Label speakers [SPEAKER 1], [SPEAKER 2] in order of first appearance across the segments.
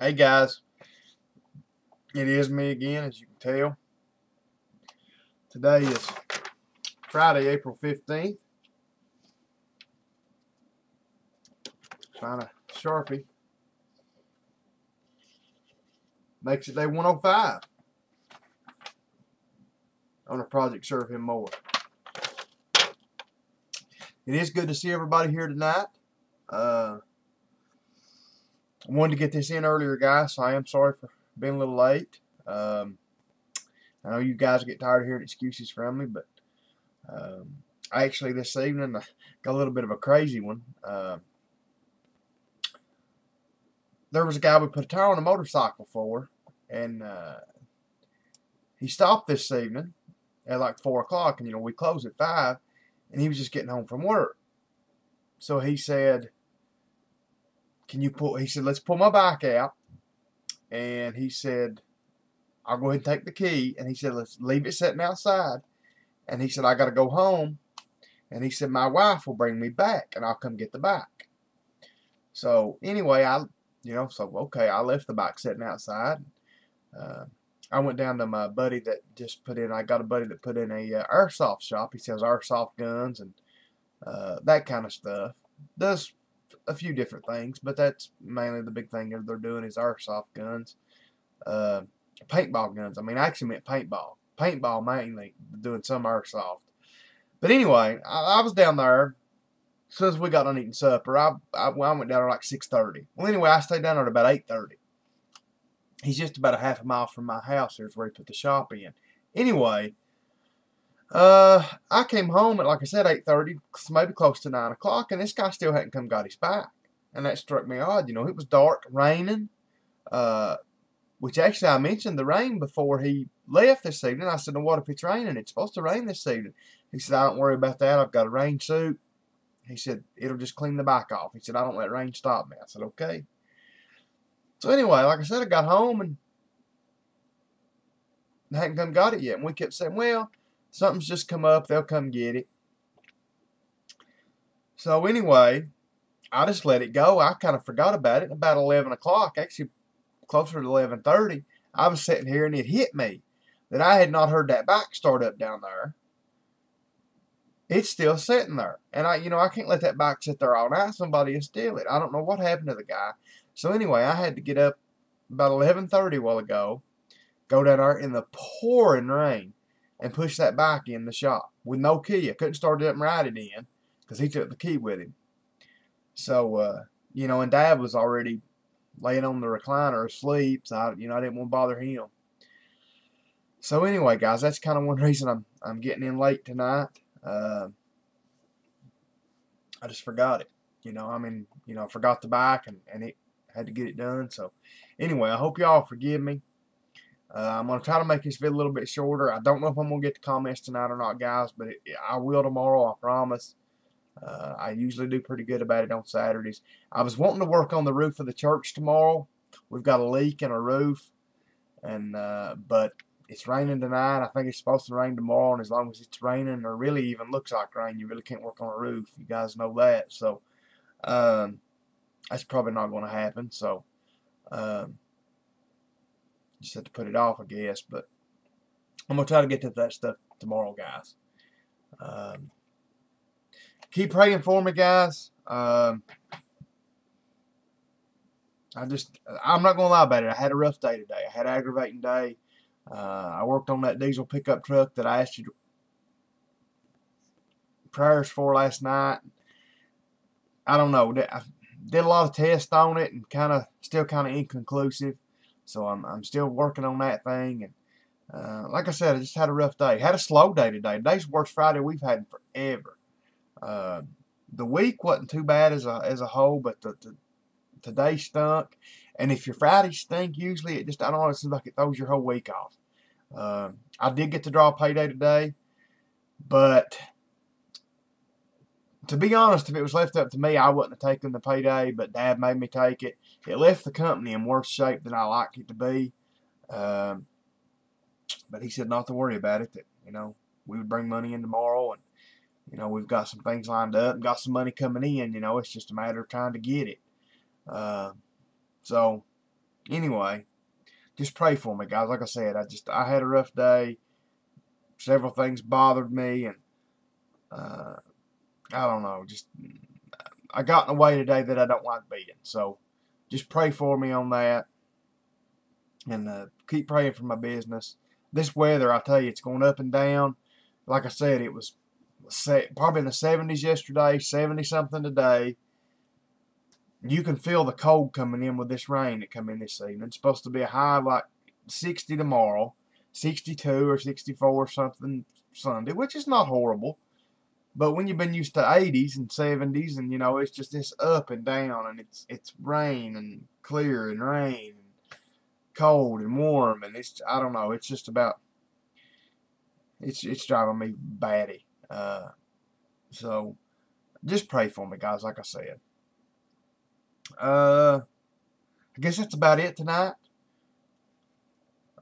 [SPEAKER 1] Hey guys, it is me again, as you can tell. Today is Friday, April 15th. Find a Sharpie. Makes it day 105 on a project Serve Him More. It is good to see everybody here tonight. I wanted to get this in earlier, guys, so I am sorry for being a little late. I know you guys get tired of hearing excuses from me, but actually this evening I got a little bit of a crazy one. There was a guy we put a tire on a motorcycle for, and he stopped this evening at like 4 o'clock, and we close at 5, and he was just getting home from work. So he said, he said, let's pull my bike out. And he said, I'll go ahead and take the key. And he said, let's leave it sitting outside. And he said, I got to go home. And he said, my wife will bring me back, and I'll come get the bike. So anyway, okay, I left the bike sitting outside. I went down to my buddy that just put in, I got a buddy that put in a airsoft shop. He sells airsoft guns and that kind of stuff. Does a few different things, but that's mainly the big thing they're doing is airsoft guns. Paintball guns. I mean, I actually meant paintball. Paintball mainly, doing some airsoft. But anyway, I was down there. As soon as we got done eating supper, I went down there like 6:30. Well, anyway, I stayed down there at about 8:30. He's just about a half a mile from my house. There's where he put the shop in. Anyway, I came home at, like I said, 8:30, maybe close to 9 o'clock, and this guy still hadn't come got his bike. And that struck me odd. It was dark, raining, which actually I mentioned the rain before he left this evening. I said, well, what if it's raining? It's supposed to rain this evening. He said, I don't worry about that. I've got a rain suit. He said, it'll just clean the bike off. He said, I don't let rain stop me. I said, okay. So anyway, like I said, I got home and hadn't come got it yet. And we kept saying, well, something's just come up. They'll come get it. So anyway, I just let it go. I kind of forgot about it. About 11 o'clock, actually closer to 11:30, I was sitting here and it hit me that I had not heard that bike start up down there. It's still sitting there. And I can't let that bike sit there all night. Somebody will steal it. I don't know what happened to the guy. So anyway, I had to get up about 11:30 a while ago, go down there in the pouring rain, and push that bike in the shop with no key. I couldn't start it up and ride it in because he took the key with him. So, and Dad was already laying on the recliner asleep, so I didn't want to bother him. So anyway, guys, that's kind of one reason I'm getting in late tonight. I just forgot it. I forgot the bike and it had to get it done. So anyway, I hope y'all forgive me. I'm going to try to make this video a little bit shorter. I don't know if I'm going to get the comments tonight or not, guys, but I will tomorrow, I promise. I usually do pretty good about it on Saturdays. I was wanting to work on the roof of the church tomorrow. We've got a leak in our roof, and but it's raining tonight. I think it's supposed to rain tomorrow, and as long as it's raining or really even looks like rain, you really can't work on a roof. You guys know that. So that's probably not going to happen. So just have to put it off, I guess. But I'm going to try to get to that stuff tomorrow, guys. Keep praying for me, guys. I'm not going to lie about it. I had a rough day today. I had an aggravating day. I worked on that diesel pickup truck that I asked you prayers for last night. I don't know. I did a lot of tests on it and still kind of inconclusive. So I'm still working on that thing. And like I said, I just had a rough day. Had a slow day today. Today's the worst Friday we've had in forever. The week wasn't too bad as a whole, but today stunk. And if your Fridays stink, usually I don't know, it seems like it throws your whole week off. I did get to draw payday today, but to be honest, if it was left up to me, I wouldn't have taken the payday, but Dad made me take it. It left the company in worse shape than I like it to be. But he said not to worry about it, that, we would bring money in tomorrow, and, we've got some things lined up and got some money coming in, it's just a matter of trying to get it. So Anyway, just pray for me, guys. Like I said, I had a rough day. Several things bothered me, and I don't know. Just I got in a way today that I don't like being. So just pray for me on that, and keep praying for my business. This weather, I tell you, it's going up and down. Like I said, it was probably in the 70s yesterday, 70 something today. You can feel the cold coming in with this rain that come in this evening. It's supposed to be a high of like 60 tomorrow, 62 or 64 or something Sunday, which is not horrible. But when you've been used to 80s and 70s, and it's just this up and down, and it's rain and clear and rain and cold and warm, and I don't know, it's just about it's driving me batty. So just pray for me, guys. Like I said. I guess that's about it tonight.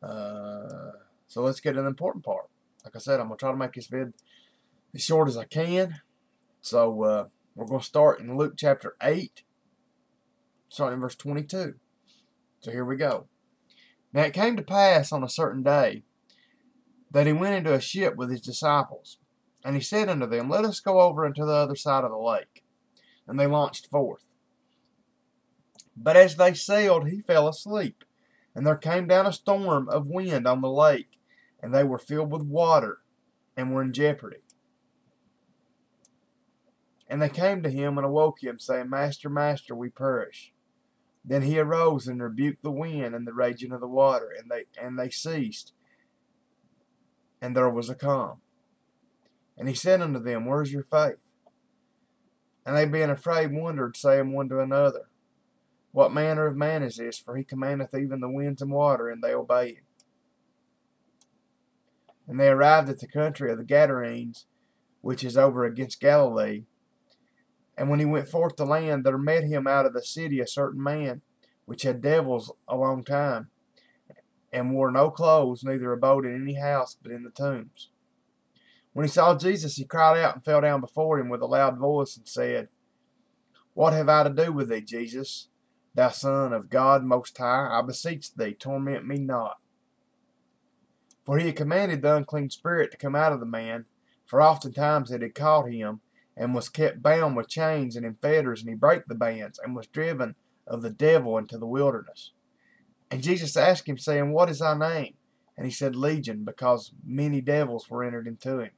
[SPEAKER 1] So let's get to the important part. Like I said, I'm going to try to make this vid as short as I can. So we're going to start in Luke chapter 8, starting in verse 22. So here we go. Now it came to pass on a certain day that he went into a ship with his disciples. And he said unto them, Let us go over unto the other side of the lake. And they launched forth. But as they sailed, he fell asleep. And there came down a storm of wind on the lake, and they were filled with water, and were in jeopardy. And they came to him and awoke him, saying, Master, Master, we perish. Then he arose and rebuked the wind and the raging of the water, and they ceased, and there was a calm. And he said unto them, Where is your faith? And they being afraid wondered, saying one to another, What manner of man is this? For he commandeth even the winds and water, and they obey him. And they arrived at the country of the Gadarenes, which is over against Galilee. And when he went forth to land, there met him out of the city a certain man, which had devils a long time, and wore no clothes, neither abode in any house, but in the tombs. When he saw Jesus, he cried out and fell down before him with a loud voice, and said, What have I to do with thee, Jesus, thou Son of God Most High? I beseech thee, torment me not. For he had commanded the unclean spirit to come out of the man, for oftentimes it had caught him, and was kept bound with chains and in fetters, and he brake the bands, and was driven of the devil into the wilderness. And Jesus asked him, saying, What is thy name? And he said, Legion, because many devils were entered into him.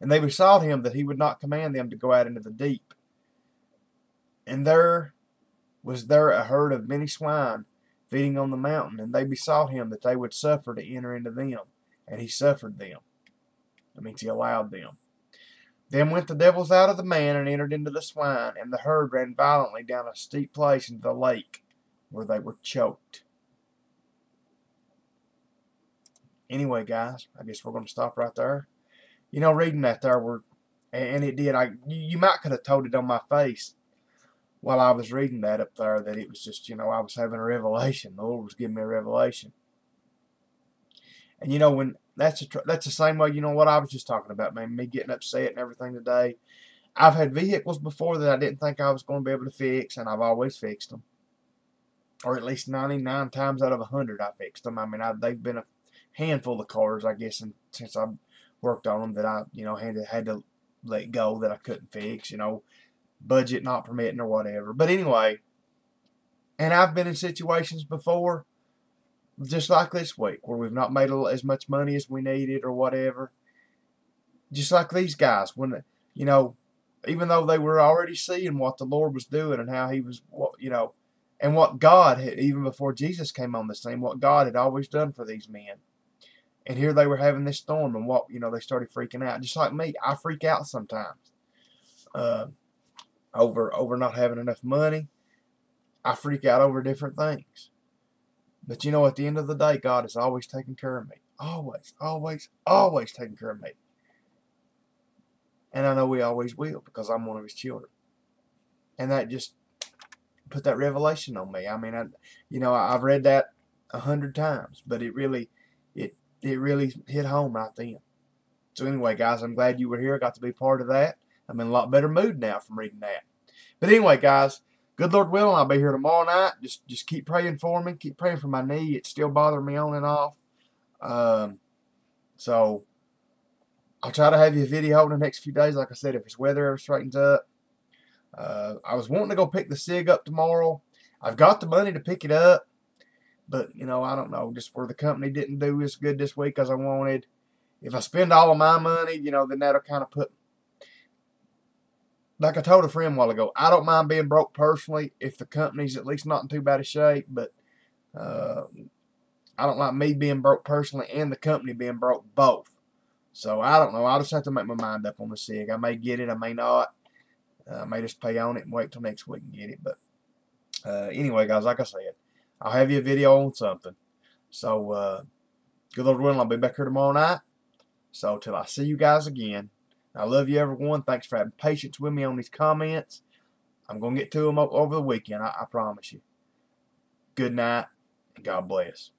[SPEAKER 1] And they besought him that he would not command them to go out into the deep. And there was a herd of many swine feeding on the mountain, and they besought him that they would suffer to enter into them. And he suffered them. That means he allowed them. Then went the devils out of the man, and entered into the swine, and the herd ran violently down a steep place into the lake, where they were choked. Anyway, guys, I guess we're going to stop right there. Reading that there, and it did. You might could have told it on my face while I was reading that up there that it was just, I was having a revelation. The Lord was giving me a revelation. And when that's the same way, what I was just talking about, man, me getting upset and everything today. I've had vehicles before that I didn't think I was going to be able to fix, and I've always fixed them. Or at least 99 times out of 100 I fixed them. I mean, they've been a handful of cars, I guess, since I've worked on them that I, had to let go that I couldn't fix, budget not permitting or whatever. But anyway, and I've been in situations before, just like this week, where we've not made as much money as we needed or whatever. Just like these guys, when, even though they were already seeing what the Lord was doing and how he was, and what God had, even before Jesus came on the scene, what God had always done for these men. And here they were having this storm, and they started freaking out. Just like me, I freak out sometimes over not having enough money. I freak out over different things. But at the end of the day, God is always taking care of me. Always, always, always taking care of me. And I know he always will, because I'm one of his children. And that just put that revelation on me. I mean, I've read that 100 times, but it really hit home right then. So anyway, guys, I'm glad you were here. I got to be part of that. I'm in a lot better mood now from reading that. But anyway, guys, good Lord willing, I'll be here tomorrow night. Just keep praying for me. Keep praying for my knee. It's still bothering me on and off. So I'll try to have you a video in the next few days. Like I said, if this weather ever straightens up. I was wanting to go pick the SIG up tomorrow. I've got the money to pick it up. But, you know, I don't know. Just where the company didn't do as good this week as I wanted. If I spend all of my money, you know, then that'll kind of put... Like I told a friend a while ago, I don't mind being broke personally if the company's at least not in too bad a shape. But I don't like me being broke personally and the company being broke both. So, I don't know. I'll just have to make my mind up on the SIG. I may get it. I may not. I may just pay on it and wait till next week and get it. But anyway, guys, like I said, I'll have you a video on something. So, good Lord willing, I'll be back here tomorrow night. So, till I see you guys again, I love you, everyone. Thanks for having patience with me on these comments. I'm going to get to them over the weekend, I promise you. Good night, and God bless.